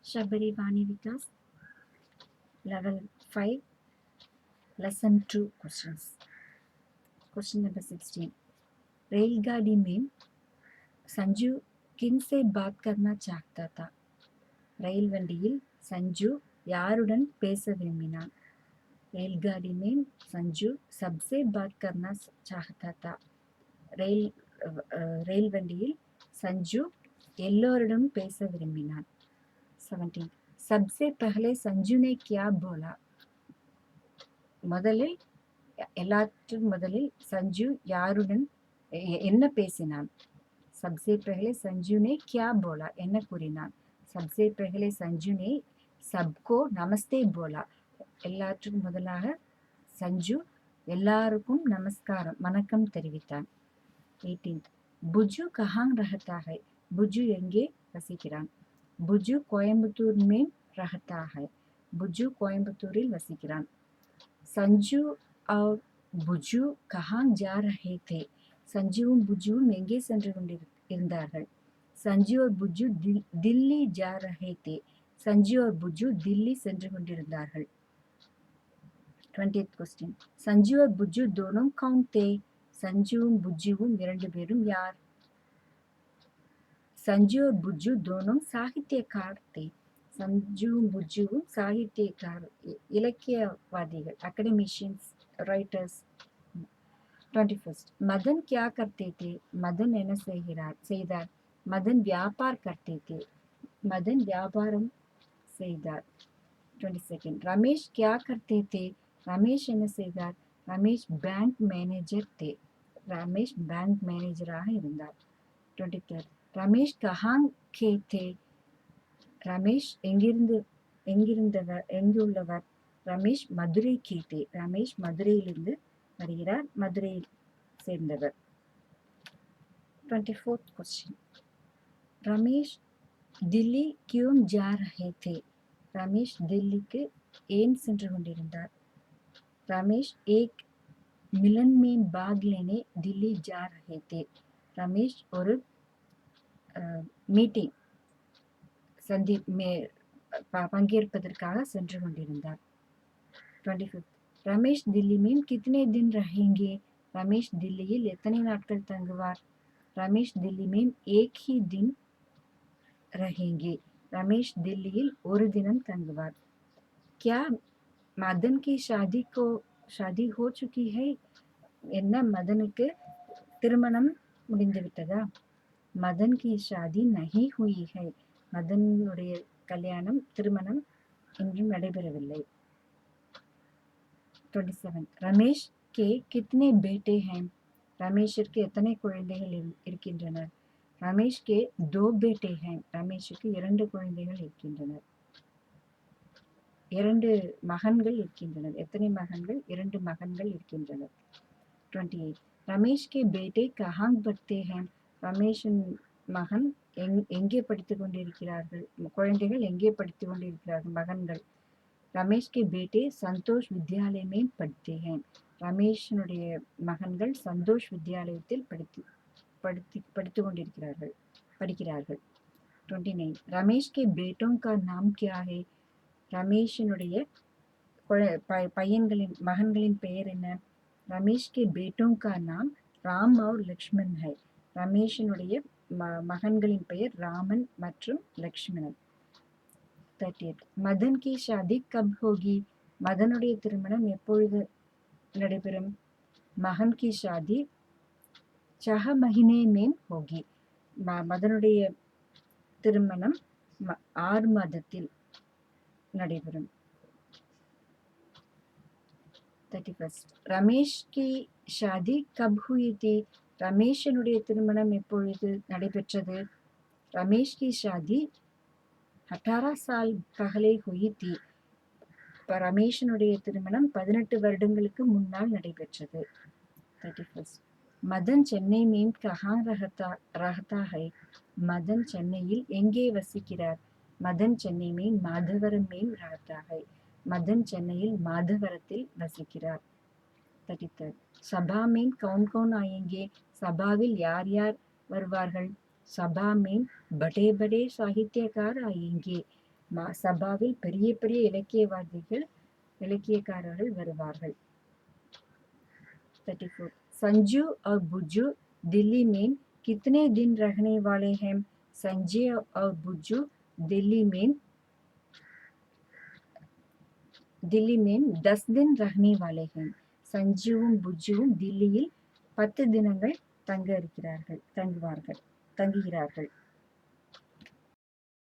Shabari Vani Vikas, Level 5, Lesson 2 questions. Question number 16. रेलगाड़ी में संजू किन से बात करना चाहता था? ரயில் வண்டியில் சஞ்சு யாருடன் பேச விரும்பினான்? रेलगाड़ी में संजू सबसे बात करना चाहता था. ரயில் வண்டியில் சஞ்சு எல்லோரிடம் பேச விரும்பினான். 17. सबसे पहले संजू ने क्या बोला? முதலில் எல்லாற்றும் முதலில் சஞ்சு யாருடன் என்ன பேசினான்? सबसे पहले संजू ने क्या बोला என்ன கூறினான்? सबसे पहले संजू ने सबको नमस्ते बोला. எல்லாற்றும் முதலாக சஞ்சு எல்லாருக்கும் நமஸ்காரம் வணக்கம் தெரிவித்தான். 18. बुजू कहाँ रहता है? बुजू எங்கே வசிக்கிறான்? बुजू கோயம்புத்தூர் में रहता है. बुजू கோயம்புத்தூரில் வசிக்கிறான். संजू और बुजू कहाँ जा रहे थे? संजूவும் புஜுவும் எங்கே சென்று கொண்டிருந்தார்கள்? संजू और बुजू दिल्ली जा रहे थे. संजू और बुजू दिल्ली சென்று கொண்டிருந்தார்கள். 20th question. संजू और बुजू दोनों कौन थे? संजूவும் புஜுவும் இரண்டு பேரும் யார்? संजू और बुजू दोनों साहित्यकार थे. संजूவும் புஜுவும் சாகித்யக்கார் இலக்கியவாதிகள் அகடமிஷியன்ஸ் ரைட்டர்ஸ். 21st. मदन क्या करते थे? मदन என்ன செய்தார்? मदन व्यापार करते थे. मदन व्यापाரம் செய்தார். 22nd. रमेश क्या करते थे? रमेश என்ன செய்தார்? रमेश बैंक मैनेजर थे. रमेश बैंक मैनेजராக இருந்தார். 23rd. रमेश कहाँ के थे? रमेश எங்குள்ளவர்? ரமேஷ் மதுரை கீட்டே. ரமேஷ் மதுரையிலிருந்து வருகிறார், மதுரையில் சேர்ந்தவர். 24th question. ரமேஷ் दिल्ली क्यों जा रहे थे? ரமேஷ் दिल्लीக்கு ஏன் சென்று கொண்டிருந்தார்? रमेश एक मिलन में भाग लेने दिल्ली जा रहे थे. रमेश ஒரு மீட்டிங் பங்கேற்பதற்காக சென்று கொண்டிருந்தார். 25th. रमेश दिल्ली में कितने दिन रहेंगे? रमेश दिल्लिயில் எத்தனை நாட்கள் தங்குவார்? रमेश दिल्ली में एक ही दिन रहेंगे. रमेश दिल्लिயில் ஒரு தினம் தங்குவார். क्या मदन की शादी हो चुकी है? என்ன மதனுக்கு திருமணம் முடிந்துவிட்டதா? मदन की शादी नहीं हुई है. மதனுடைய கல்யாணம் திருமணம் இன்றும் நடைபெறவில்லை. 27. रमेश के कितने बेटे हैं? ரமேஷிற்கு எத்தனை குழந்தைகள் இருக்கின்றனர்? ரமேஷ் கே 2 बेटे हैं. ரமேஷுக்கு 2 குழந்தைகள் இருக்கின்றனர். 2 மகன்கள் இருக்கின்றனர். எத்தனை மகன்கள்? 2 மகன்கள் இருக்கின்றனர். 28. ரமேஷ் கே बेटे कहाँ पढ़ते हैं? ரமேஷின் மகன் எங்கே படித்துக் கொண்டிருக்கிறார்கள்? குழந்தைகள் எங்கே படித்துக் கொண்டிருக்கிறார்கள்? மகன்கள். ரமேஷ் கே बेटे சந்தோஷ் வித்யாலய में पढ़ते हैं. ரமேஷனுடைய மகன்கள் சந்தோஷ் வித்யாலயத்தில் படித்துக் கொண்டிருக்கிறார்கள், படிக்கிறார்கள். 29. ரமேஷ் கே बेटों का नाम क्या है? ரமேஷனுடைய பையன்களின் மகன்களின் பெயர் என்ன? ரமேஷ் கே बेटों का नाम ராம் और லக்ஷ்மன் है. ரமேஷனுடைய மகன்களின் பெயர் ராமன் மற்றும் லக்ஷ்மணன். 38. மதன் கி ஷாதி கப் ஹோகி? மதனுடைய திருமணம் எப்பொழுது நடைபெறும்? மகன் கி ஷாதி 6 महीने में होगी. மதனுடைய திருமணம் 6 மாதத்தில் நடைபெறும். 31. ரமேஷ் கி ஷாதி கப் हुई थी? ரமேஷனுடைய திருமணம் எப்பொழுது நடைபெற்றது? ரமேஷ் கி ஷாதி 18 साल पहले हुई थी. ரமேஷனுடைய திருமணம் 18 வருடங்களுக்கு முன்னால் நடைபெற்றது. 31. மதன் சென்னை में कहाँ रहता है? மதன் சென்னையில் எங்கே வசிக்கிறார்? மதன் சென்னை में माधवरम में रहता है. மதன் சென்னையில் மாதவரத்தில் வசிக்கிறார். 33. சபா में कौन कौन आएंगे? சபாவில் யார் யார் வருவார்கள்? சபா में बड़े बड़े साहित्यकार आएंगे. சபாவில் பெரிய பெரிய இலக்கியக்காரர்கள் வருவார்கள். 34 संजू और बुज्जू दिल्ली में कितने दिन रहने वाले हैं? संजय और बुज्जू दिल्ली में 10 दिन रहने वाले हैं. சஞ்சுவும் புஜ்ஜுவும் தில்லியில் 10 தினங்கள் தங்குகிறார்கள்.